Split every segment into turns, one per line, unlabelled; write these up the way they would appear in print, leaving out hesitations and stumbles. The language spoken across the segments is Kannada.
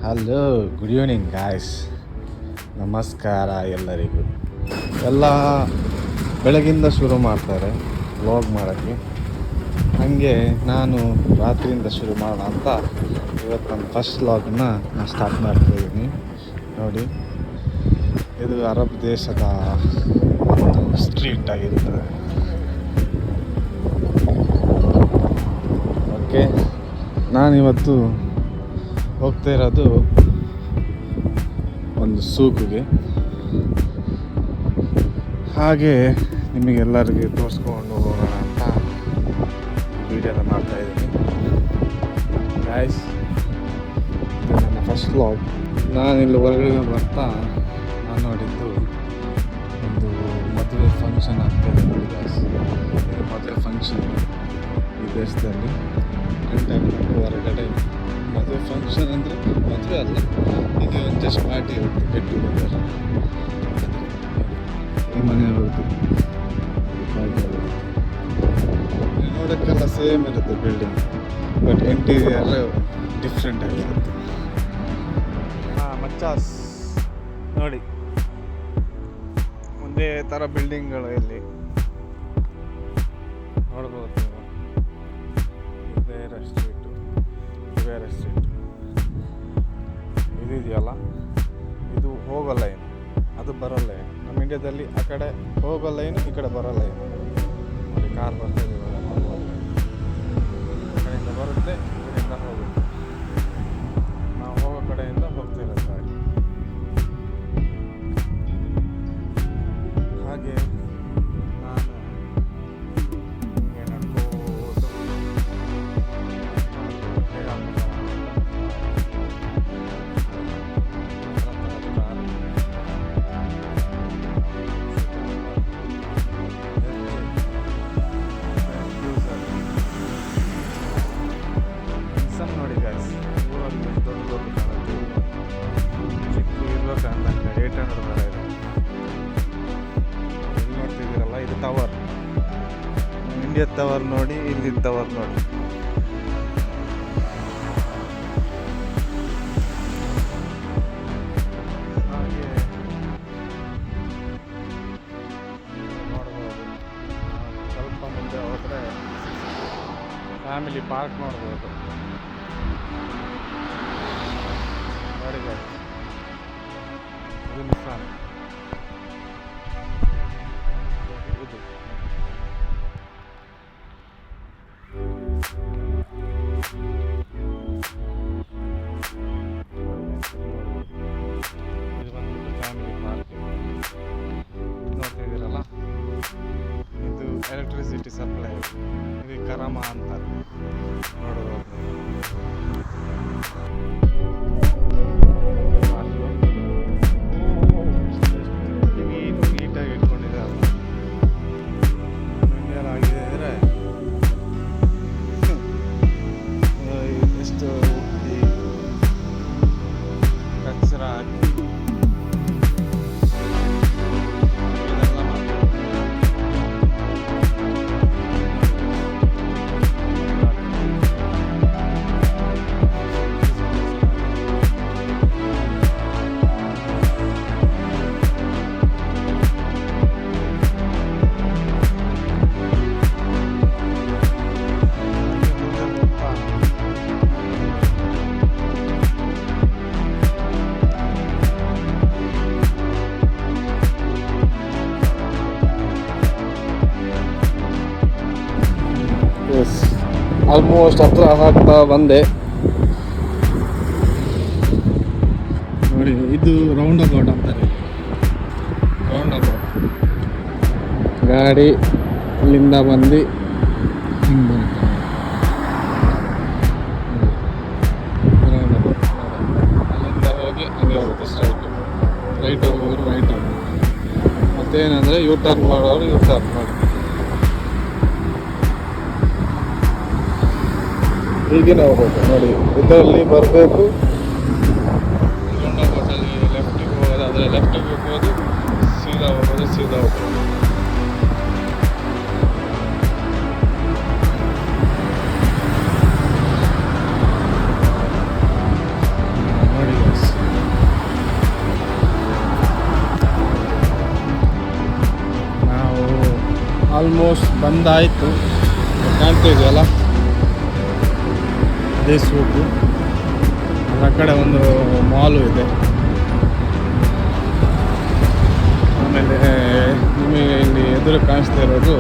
Hello, good evening guys. ನಮಸ್ಕಾರ ಎಲ್ಲರಿಗೂ. ಎಲ್ಲ ಬೆಳಗಿಂದ ಶುರು ಮಾಡ್ತಾರೆ ವ್ಲಾಗ್ ಮಾಡೋಕ್ಕೆ. ಹಾಗೆ ನಾನು ರಾತ್ರಿಯಿಂದ ಶುರು ಮಾಡೋಣ ಅಂತ ಇವತ್ತು ನನ್ನ ಫಸ್ಟ್ ವ್ಲಾಗನ್ನ ನಾನು ಸ್ಟಾರ್ಟ್ ಮಾಡ್ತಾಯಿದ್ದೀನಿ. ನೋಡಿ, ಇದು ಅರಬ್ ದೇಶದ ಒಂದು ಸ್ಟ್ರೀಟ್ ಆಗಿರ್ತದೆ. ಓಕೆ, ನಾನಿವತ್ತು ಹೋಗ್ತಾ ಇರೋದು ಒಂದು ಸೂಕಿಗೆ. ಹಾಗೆ ನಿಮಗೆಲ್ಲರಿಗೆ ತೋರಿಸ್ಕೊಂಡು ಹೋಗೋಣ ಅಂತ ವಿಡಿಯೋನ ಮಾಡ್ತಾಯಿದ್ದೀನಿ ಗಾಯ್ಸ್. ಇದು ನನ್ನ ಫಸ್ಟ್ ವ್ಲಾಗ್. ನಾನಿಲ್ಲಿ ಹೊರಗಡೆ ಬರ್ತಾ ನಾನು ನೋಡಿದ್ದು ಒಂದು ಮದುವೆ ಫಂಕ್ಷನ್ ಆಗ್ತಾಯಿದೆ ನೋಡಿ ಗಾಯ್ಸ್. ಇದು ಮದುವೆ ಫಂಕ್ಷನ್ ಈ ದೇಶದಲ್ಲಿ. ಹೊರಗಡೆ ಮದುವೆ ಫಂಕ್ಷನ್ ಅಂದರೆ ಮದುವೆ ಅಲ್ಲ, ಹೀಗೆ ಒಂದು ಜಸ್ಟ್ ಪಾರ್ಟಿ ಇರುತ್ತೆ, ಗೆಟ್ ಟುಗೆದರ್. ಈ ಮನೆಯವ್ರದ್ದು ಪಾರ್ಟಿ ಆಗುತ್ತೆ. ನೋಡೋಕ್ಕೆಲ್ಲ ಸೇಮ್ ಇರುತ್ತೆ ಬಿಲ್ಡಿಂಗ್, ಬಟ್ ಇಂಟೀರಿಯರ್ ಡಿಫ್ರೆಂಟ್ ಆಗಿರುತ್ತೆ. ಮಚ್ಚಾಸ್ ನೋಡಿ, ಒಂದೇ ಥರ ಬಿಲ್ಡಿಂಗ್ಗಳು ಇಲ್ಲಿ ನೋಡ್ಬೋದು ನೀವು. ಬೇರೆ ಸ್ಟ್ರೀಟು, ಬೇರೆ ಸ್ಟ್ರೀಟ್ ಇದೆಯಲ್ಲ, ಇದು ಹೋಗೋ ಲೈನ್, ಅದು ಬರೋ ಲೈನ್. ನಮ್ಮ ಇಂಡಿಯಾದಲ್ಲಿ ಆ ಕಡೆ ಹೋಗೋ ಲೈನು, ಈ ಕಡೆ ಬರೋ ಲೈನು. ನೋಡಿ, ಕಾರ್ ಬರ್ತಾ ಇದೆ, ಆ ಕಡೆಯಿಂದ ಬರುತ್ತೆ, ಈ ಕಡೆಯಿಂದ ಹೋಗುತ್ತೆ. ನಾವು ಹೋಗೋ ಕಡೆಯಿಂದ ಹೋಗ್ತಿರೋದು ಗಾಡಿ. ಹಾಗೆ ನಾನು ಹಿಂಗೆ ನಡ್ಕೊಂಡು ನೋಡಿ ಗಾಯ್ಸ್, ಊರಲ್ಲಿ ದೊಡ್ಡ ದೊಡ್ಡ ಕಾಣುತ್ತೆ. ಚಿಕ್ಕ ಇರ್ಬೇಕಂದಂಗೆ 800 ಮರ ಇದೆ. ಇಲ್ಲಿ ನೋಡ್ತಿದ್ದೀರಲ್ಲ, ಇದು ಟವರ್. ಇಂಡಿಯಾ ಟವರ್ ನೋಡಿ, ಇಲ್ಲಿ ಟವರ್ ನೋಡಿ. ಹಾಗೆ ನೋಡ್ಬೋದು, ಸ್ವಲ್ಪ ಮುಂದೆ ಹೋದರೆ ಫ್ಯಾಮಿಲಿ ಪಾರ್ಕ್ ನೋಡ್ಬೋದು. ನೋಡಿ guys, ಇದು ನಿಸ್ಸಾನ್. ಇದು ಬಂದ್ಬಿಟ್ಟು ಫ್ಯಾಮಿಲಿ ಪಾರ್ಕ್. ನೋಡ್ತಿದ್ದೀರಲ್ಲ, ಇದು ಎಲೆಕ್ಟ್ರಿಸಿಟಿ ಸಪ್ಲೈ. ಇದು ಕರಮ ಅಂತಾರೆ, ನೋಡೋದು. ನೀಟಾಗಿ ಇಟ್ಕೊಂಡಿದ್ದಾರೆ. ಇಂಡಿಯಲ್ ಆಗಿದೆ ಅಂದರೆ ಎಷ್ಟು ಉಪ್ಪಿ ಕಚ್ಚರ ಹಾಕಿ ಇದೆಲ್ಲ ಮಾಡ್ತಾರೆ. ಆಲ್ಮೋಸ್ಟ್ ಹತ್ರ ಆಗ್ತಾ ಬಂದೆ ನೋಡಿ. ಇದು ರೌಂಡ್ ಅಬೌಟ್ ಅಂತಾರೆ. ರೌಂಡ್ ಅಬೌಟ್ ಗಾಡಿ ಇಲ್ಲಿಂದ ಬಂದು ಹಿಂಗೆ ಬರುತ್ತೆ. ರೌಂಡ್ ಅಬೌಟ್ ಅಲ್ಲಿಂದ ಹೋಗಿ ಹಂಗೆ ಹೋಗುತ್ತೆ ಸ್ಟ್ರೈಟ್. ರೈಟ್ ಹೋಗೋರು ರೈಟ್ ಆಗೋದು, ಮತ್ತೇನಂದರೆ ಯೂ ಟರ್ನ್ ಮಾಡೋರು ಯೂ ಟರ್ನ್ ಮಾಡಿ. ಹೀಗೇನೆ ಹೋಗ್ಬೇಕು ನೋಡಿ. ಇದರಲ್ಲಿ ಬರಬೇಕು, ಹೋಟೆಲ್ ಲೆಫ್ಟಿಗೆ ಹೋಗೋದು, ಆದರೆ ಲೆಫ್ಟಿಗೆ ಹೋಗೋದು, ಸೀದಾ ಹೋಗೋದು, ಸೀದಾ ಹೋಗೋದು. ನೋಡಿ ಆಲ್ಮೋಸ್ಟ್ ಬಂದಾಯಿತು. ಕಾಣ್ತಾ ಇದೆಯಲ್ಲ ಅದೇ ಸೂಪು. ಆ ಕಡೆ ಒಂದು ಮಾಲು ಇದೆ. ಆಮೇಲೆ ನಿಮಗೆ ಇಲ್ಲಿ ಎದುರು ಕಾಣಿಸ್ತಾ ಇರೋದು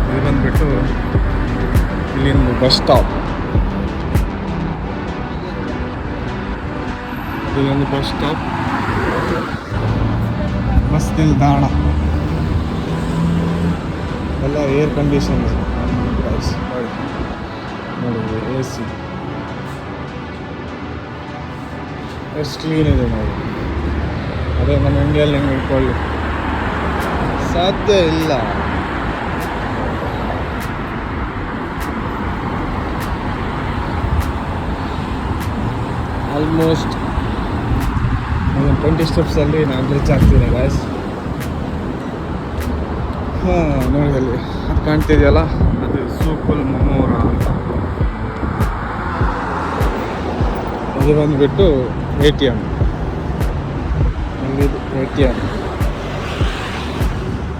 ಇದು ಬಂದುಬಿಟ್ಟು ಇಲ್ಲಿಂದು ಬಸ್ ಸ್ಟಾಪ್. ಇಲ್ಲೊಂದು ಬಸ್ ಸ್ಟಾಪ್, ಬಸ್ ನಿಲ್ದಾಣ ಎಲ್ಲ ಏರ್ ಕಂಡೀಷನ್ ನೋಡಿ, ಎ ಸಿ ಎಷ್ಟು ಕ್ಲೀನ್ ಇದೆ ನೋಡಿ. ಅದೇ ನಮ್ಮ ಇಂಡಿಯಲ್ಲಿ ಹೆಂಗೆ ಇಟ್ಕೊಳ್ಳಿ ಸಾಧ್ಯ ಇಲ್ಲ. ಆಲ್ಮೋಸ್ಟ್ 20 ಸ್ಟೆಪ್ಸಲ್ಲಿ ನಾನು ರೀಚ್ ಆಗ್ತೀನಿ ಗಾಯ್ಸ್. ನೋಡಿ ಅಲ್ಲಿ ಅದು ಕಾಣ್ತಿದೆಯಲ್ಲ, ಅದು ಸೂಪುಲ್ ಮಮೋರ ಅಂತ. ಅದು ಬಂದುಬಿಟ್ಟು ATM. ಅಲ್ಲಿ ATM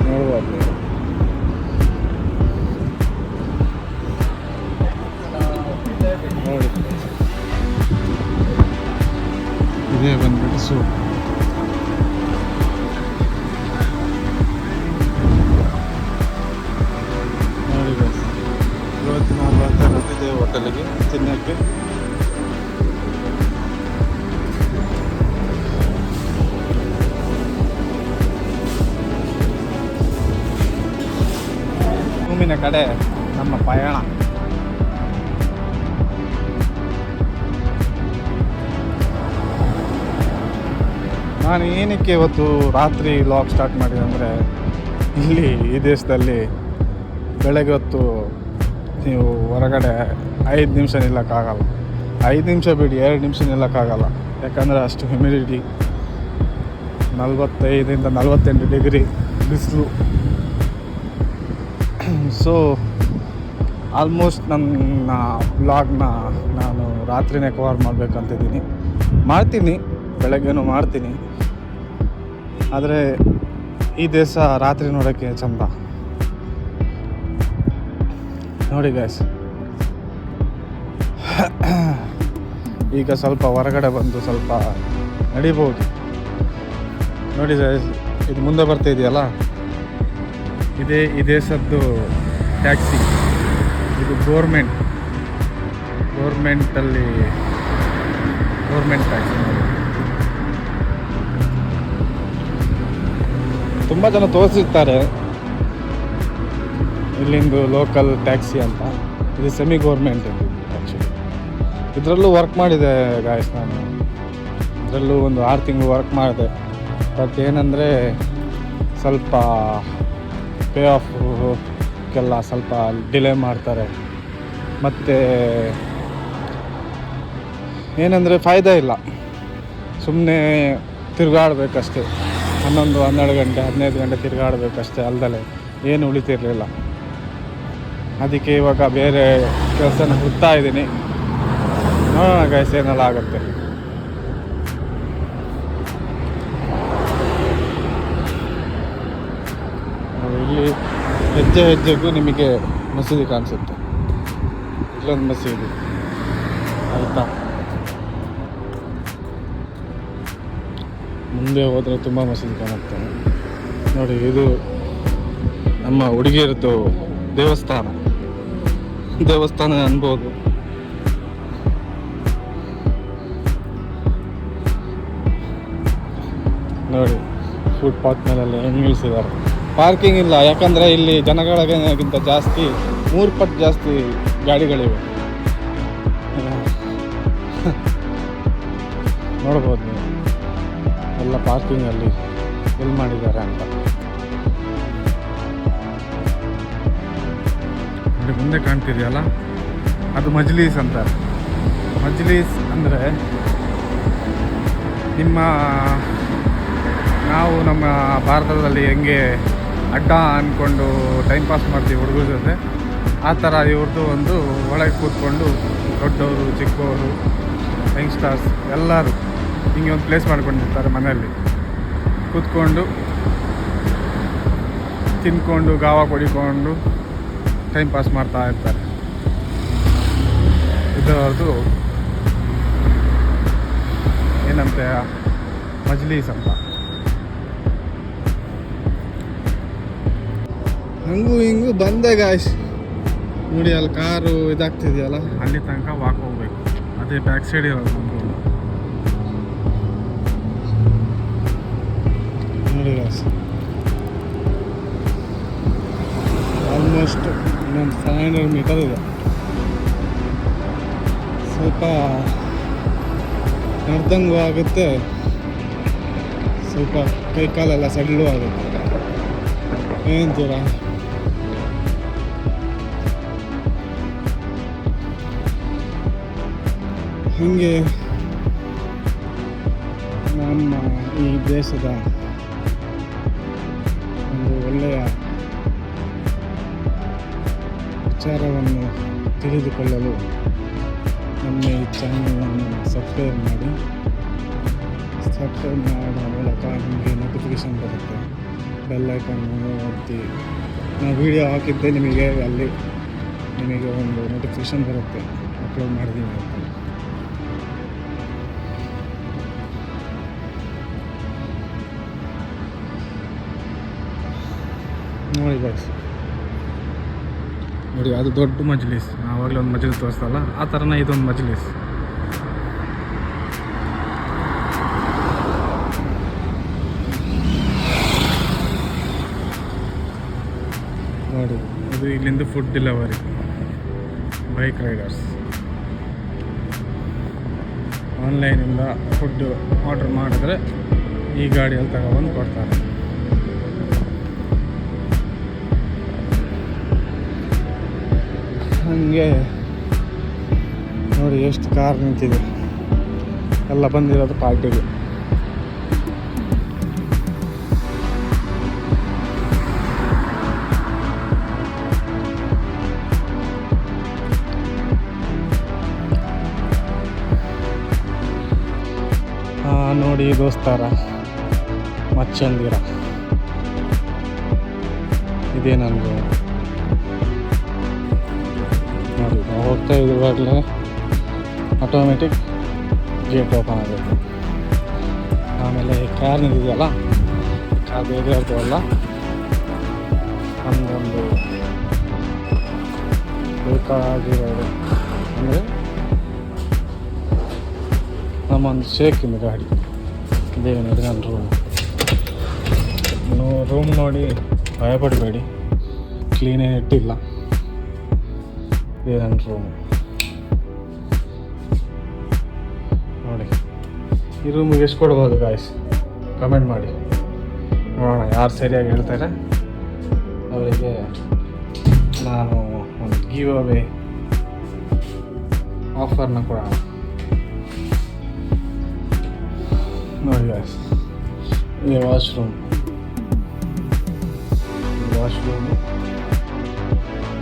ನೋಡ್ಬೋದು ನೀವು. ನೋಡಿ ಇದೇ ಬಂದುಬಿಟ್ಟು ಸೂಪ್. ನೋಡಿ ಇವತ್ತು ನಾವು ಬರ್ತಾ ಇರೋದಿದೆ ಹೋಟೆಲಿಗೆ ತಿನ್ನೋಕ್ಕೆ. ರೂಮಿನ ಕಡೆ ನಮ್ಮ ಪಯಣ. ನಾನು ಏನಕ್ಕೆ ಇವತ್ತು ರಾತ್ರಿ ಲಾಗ್ ಸ್ಟಾರ್ಟ್ ಮಾಡಿದೆ ಅಂದರೆ, ಇಲ್ಲಿ ಈ ದೇಶದಲ್ಲಿ ಬೆಳಗ್ಗೆ ಹೊತ್ತು ನೀವು ಹೊರಗಡೆ 5 ನಿಮಿಷ ನಿಲ್ಲಕ್ಕಾಗಲ್ಲ. 5 ನಿಮಿಷ ಬಿಡಿ, 2 ನಿಮಿಷ ನಿಲ್ಲಕ್ಕಾಗಲ್ಲ. ಯಾಕಂದರೆ ಅಷ್ಟು ಹ್ಯುಮಿಡಿಟಿ, 45 to 48 ಡಿಗ್ರಿ ಬಿಸಿಲು. ಸೊ ಆಲ್ಮೋಸ್ಟ್ ನನ್ನ ವ್ಲಾಗ್ನ ನಾನು ರಾತ್ರಿನೇ ಕವರ್ ಮಾಡಬೇಕಂತಿದ್ದೀನಿ. ಮಾಡ್ತೀನಿ, ಬೆಳಗ್ಗೆನೂ ಮಾಡ್ತೀನಿ. ಆದರೆ ಈ ದೇಶ ರಾತ್ರಿ ನೋಡೋಕ್ಕೆ ಚಂದ. ನೋಡಿ ಗೈಸ್, ಈಗ ಸ್ವಲ್ಪ ಹೊರಗಡೆ ಬಂದು ಸ್ವಲ್ಪ ನಡಿಬೋದು. ನೋಡಿ ಗೈಸ್, ಇದು ಮುಂದೆ ಬರ್ತಾ ಇದೆಯಲ್ಲ, ಇದೇ ಈ ದೇಶದ್ದು ಟ್ಯಾಕ್ಸಿ. ಇದು ಗೌರ್ಮೆಂಟ್ ಟ್ಯಾಕ್ಸಿ. ತುಂಬ ಜನ ತೋರಿಸಿರ್ತಾರೆ ಇಲ್ಲಿಂದು ಲೋಕಲ್ ಟ್ಯಾಕ್ಸಿ ಅಂತ. ಇದು ಸೆಮಿ ಗೌರ್ಮೆಂಟ್ ಆ್ಯಕ್ಚುಲಿ. ಇದರಲ್ಲೂ ವರ್ಕ್ ಮಾಡಿದೆ ಗಾಯ್ಸ್. ನಾನು ಇದರಲ್ಲೂ ಒಂದು 6 ತಿಂಗಳು ವರ್ಕ್ ಮಾಡಿದೆ. ಬಟ್ ಏನಂದರೆ ಸ್ವಲ್ಪ ಪೇ ಆಫ್ಗೆಲ್ಲ ಸ್ವಲ್ಪ ಡಿಲೇ ಮಾಡ್ತಾರೆ. ಮತ್ತು ಏನಂದರೆ ಫಾಯ್ದೆ ಇಲ್ಲ, ಸುಮ್ಮನೆ ತಿರುಗಾಡಬೇಕಷ್ಟೇ. 11-12 ಗಂಟೆ 15 ಗಂಟೆ ತಿರುಗಾಡಬೇಕಷ್ಟೇ, ಅಲ್ದಲೆ ಏನು ಉಳಿತಿರಲಿಲ್ಲ. ಅದಕ್ಕೆ ಇವಾಗ ಬೇರೆ ಕೆಲಸನ ಹುಡ್ತಾ ಇದ್ದೀನಿ. ನೋಡೋಣ ಗೈಸ್ ಏನೆಲ್ಲ ಆಗುತ್ತೆ. ಇಲ್ಲಿ ಹೆಜ್ಜೆಗೂ ನಿಮಗೆ ಮಸೀದಿ ಕಾಣಿಸುತ್ತೆ. ಇಲ್ಲೊಂದು ಮಸೀದಿ ಆಯಿತಾ. ಮುಂದೆ ಹೋದರೆ ತುಂಬ ಮಸೀದಿ ಕಾಣುತ್ತೆ ನೋಡಿ. ಇದು ನಮ್ಮ ಹುಡುಗಿಯರದ್ದು ದೇವಸ್ಥಾನ ಅನ್ಬೋದು. ನೋಡಿ ಫುಟ್ಪಾತ್ ಮೇಲೆಲ್ಲ ಹೆಂಗೆ ನಿಲ್ಲಿಸಿದ್ದಾರೆ. ಪಾರ್ಕಿಂಗ್ ಇಲ್ಲ, ಯಾಕಂದರೆ ಇಲ್ಲಿ ಜನಗಳಿಗಿಂತ ಜಾಸ್ತಿ 3 ಪಟ್ಟು ಜಾಸ್ತಿ ಗಾಡಿಗಳಿವೆ. ನೋಡ್ಬೋದು ನೀವು ಎಲ್ಲ ಪಾರ್ಕಿಂಗಲ್ಲಿ ಎಲ್ಲಿ ಮಾಡಿದ್ದಾರೆ ಅಂತ. ನೋಡಿ ಮುಂದೆ ಕಾಣ್ತಿದೆಯಲ್ಲ, ಅದು ಮಜ್ಲೀಸ್ ಅಂತಾರೆ. ಮಜ್ಲೀಸ್ ಅಂದರೆ ನಾವು ನಮ್ಮ ಭಾರತದಲ್ಲಿ ಹೆಂಗೆ ಅಡ್ಡ ಅಂದ್ಕೊಂಡು ಟೈಮ್ ಪಾಸ್ ಮಾಡ್ತೀವಿ ಹುಡುಗರ ಜೊತೆ, ಆ ಥರ ಇವ್ರದ್ದು ಒಂದು ಒಳಗೆ ಕೂತ್ಕೊಂಡು ದೊಡ್ಡವರು ಚಿಕ್ಕವರು ಯಂಗ್ಸ್ಟರ್ಸ್ ಎಲ್ಲರೂ ಹಿಂಗೆ ಒಂದು ಪ್ಲೇಸ್ ಮಾಡ್ಕೊಂಡಿರ್ತಾರೆ. ಮನೆಯಲ್ಲಿ ಕೂತ್ಕೊಂಡು ತಿನ್ಕೊಂಡು ಗಾವ ಕೊಡಿಕೊಂಡು ಟೈಮ್ ಪಾಸ್ ಮಾಡ್ತಾ ಇರ್ತಾರೆ. ಇದರದ್ದು ಏನಂತೆ ಮಜ್ಲೀಸ್ ಅಂತ. ಹಂಗೂ ಹಿಂಗೂ ಬಂದೆ ಗಾಯ್ಸ್. ನೋಡಿ ಅಲ್ಲಿ ಕಾರು ಇದಾಗ್ತಿದೆಯಲ್ಲ, ಅಲ್ಲಿ ತನಕ ವಾಕ್ ಹೋಗ್ಬೇಕು. ಅದೇ ಬ್ಯಾಕ್ ಸೈಡ್ ಇರೋದು ನಮ್ಮದು. ನೋಡಿ ಗಾಯ್ಸ್, ಆಲ್ಮೋಸ್ಟ್ ಇನ್ನೊಂದು 500 ಮೀಟರ್ ಇದೆ. ಸ್ವಲ್ಪ ನಡೆದಂಗೂ ಆಗುತ್ತೆ, ಸ್ವಲ್ಪ ಕೈ ಕಾಲೆಲ್ಲ ಸಡಿಲು ಆಗುತ್ತೆ. ಏನಂತೀರ? ಹೀಗೆ ನಮ್ಮ ಈ ದೇಶದ ಒಂದು ಒಳ್ಳೆಯ ವಿಚಾರವನ್ನು ತಿಳಿದುಕೊಳ್ಳಲು ನಮ್ಮ ಈ ಚಾನಲನ್ನು ಸಬ್ಸ್ಕ್ರೈಬ್ ಮಾಡಿ. ಸಬ್ಸ್ಕ್ರೈಬ್ ಮಾಡೋ ಮೂಲಕ ನಿಮಗೆ ನೋಟಿಫಿಕೇಷನ್ ಬರುತ್ತೆ. ಬೆಲ್ ಐಕಾನ್ ಒತ್ತಿ ನಾವು ವಿಡಿಯೋ ಹಾಕಿದ್ದೆ ನಿಮಗೆ ಅಲ್ಲಿ ನಿಮಗೆ ಒಂದು ನೋಟಿಫಿಕೇಷನ್ ಬರುತ್ತೆ ಅಪ್ಲೋಡ್ ಮಾಡಿದ್ದೀನಿ ಅಂತ. ನೋಡಿ ಗಾಯ್ಸ್, ನೋಡಿ ಅದು ದೊಡ್ಡ ಮಜ್ಲೀಸ್. ಆವಾಗಲೇ ಒಂದು ಮಜ್ಲೀಸ್ ತೋರಿಸ್ತಲ್ಲ, ಆ ಥರನೇ ಇದೊಂದು ಮಜ್ಲೀಸ್. ನೋಡಿ ಇದು ಇಲ್ಲಿಂದ ಫುಡ್ ಡೆಲಿವರಿ, ಬೈಕ್ ರೈಡರ್ಸ್ ಆನ್ಲೈನಿಂದ ಫುಡ್ ಆರ್ಡ್ರ್ ಮಾಡಿದ್ರೆ ಈ ಗಾಡಿಯಲ್ಲಿ ತಗೊಬಂದು ಕೊಡ್ತಾರೆ. ಹಾಗೆ ನೋಡಿ ಎಷ್ಟು ಕಾರ್ ನಿಂತಿದೆ, ಎಲ್ಲ ಬಂದಿರೋದು ಪಾರ್ಟಿಗೆ. ನೋಡಿ ದೋಸ್ತಾರ ಮಚ್ಚಂದಿರ, ಇದೇ ನನಗೆ ನೋಡಿ. ನಾವು ಹೋಗ್ತಾ ಇರುವಾಗಲೇ ಆಟೋಮೆಟಿಕ್ ಗೇಟ್ ಓಪನ್ ಆಗುತ್ತೆ. ಆಮೇಲೆ ಕಾರ್ ನಿಂತಿದೆಯಲ್ಲ, ಕಾರ್ ಬೇರೆ ಇರ್ತವಲ್ಲ, ನಮಗೊಂದು ಬೇಕಾಗಿರೋದು ಅಂದರೆ ನಮ್ಮೊಂದು ಶೇಕಿಂದ ಗಾಡಿ. ಇದೇ ನೋಡಿ ನನ್ನ ರೂಮ್ ನೋಡಿ ಭಯಪಡಬೇಡಿ, ಕ್ಲೀನೇ ಇಟ್ಟಿಲ್ಲ. ಇದೇ ನನ್ನ ರೂಮು ನೋಡಿ. ಈ ರೂಮಿಗೆ ಎಷ್ಟು ಕೊಡ್ಬೋದು ಗಾಯ್ಸ್? ಕಮೆಂಟ್ ಮಾಡಿ ನೋಡೋಣ. ಯಾರು ಸರಿಯಾಗಿ ಹೇಳ್ತಾರೆ ಅವರಿಗೆ ನಾನು ಒಂದು ಗಿವ್ ಅವೇ ಆಫರ್ನ ಕೊಡೋಣ. ನೋಡಿ ಗಾಯ್ಸ್, ಇದು ವಾಶ್ರೂಮು,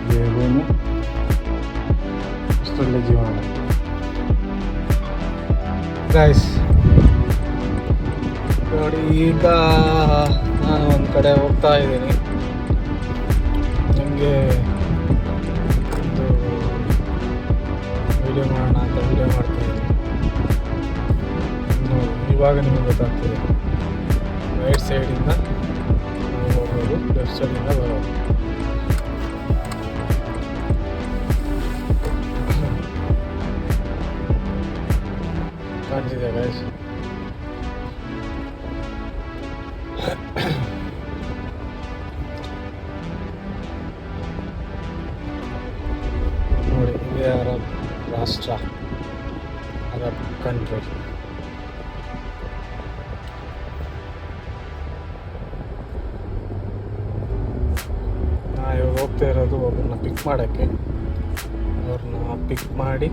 ಇದೇ ರೂಮು. ಅಷ್ಟೊಳ್ಳೆ ಜೀವನ ಗಾಯ್ಸ್. ನೋಡಿ ಈಗ ನಾನು ಒಂದು ಕಡೆ ಹೋಗ್ತಾ ಇದ್ದೀನಿ. ನಿಮಗೆ ಒಂದು ವಿಡಿಯೋ ಮಾಡೋಣ ಅಂತ ವಿಡಿಯೋ ಮಾಡ್ತಾಯಿದ್ದೀನಿ. ಇವಾಗ ನಿಮಗೆ ಗೊತ್ತಾಗ್ತದೆ. ರೈಟ್ ಸೈಡಿಂದ ನಾವು ಹೋಗೋದು, ಲೆಫ್ಟ್ ಸೈಡಿಂದ ಬರೋದು. ಕಾಣಿಸಿದೆ ಗೈಸ್? ನೋಡಿ, ಇದೇ ಅರಬ್ ರಾಷ್ಟ್ರ, ಅರಬ್ ಕಂಟ್ರಿ. ಇವಾಗ ಹೋಗ್ತಾ ಇರೋದು ಅವ್ರನ್ನ ಪಿಕ್ ಮಾಡೋಕ್ಕೆ. ಅವ್ರನ್ನ ಪಿಕ್ ಮಾಡಿ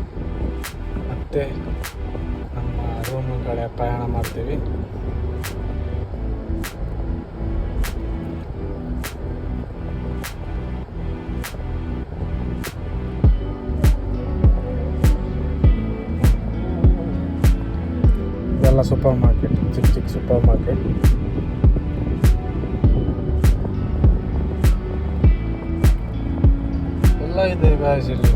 ಮತ್ತೆ ನಮ್ಮ ರೂಮ್ ಕಡೆ ಪ್ರಯಾಣ ಮಾಡ್ತೀವಿ. ಇದೆಲ್ಲ ಸೂಪರ್ ಮಾರ್ಕೆಟ್, ಚಿಕ್ಕ ಚಿಕ್ಕ ಸೂಪರ್ ಮಾರ್ಕೆಟ್. ಇದೆ ಗಾಯ್ಸ್ ಇಲ್ಲಿ.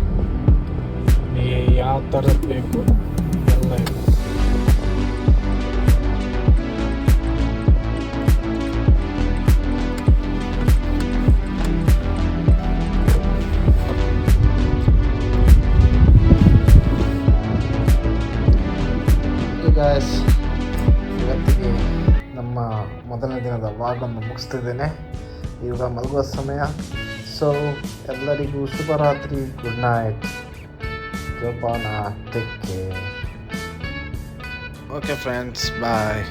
ಯಾವ ಥರದ್ದು ಬೇಕು ಎಲ್ಲ ಇದೆ. ಗಾಯ್ಸ್, ಇವತ್ತಿಗೆ ನಮ್ಮ ಮೊದಲನೇ ದಿನದ ವ್ಲಾಗನ್ನು ಮುಗಿಸ್ತಿದ್ದೇನೆ. ಈಗ ಮಲಗುವ ಸಮಯ. ಸೊ ಎಲ್ಲರಿಗೂ ಶುಭರಾತ್ರಿ, ಗುಡ್ ನೈಟ್, ಜೋಪಾನ, ಟೇಕ್ ಕೇರ್. ಓಕೆ ಫ್ರೆಂಡ್ಸ್, ಬಾಯ್.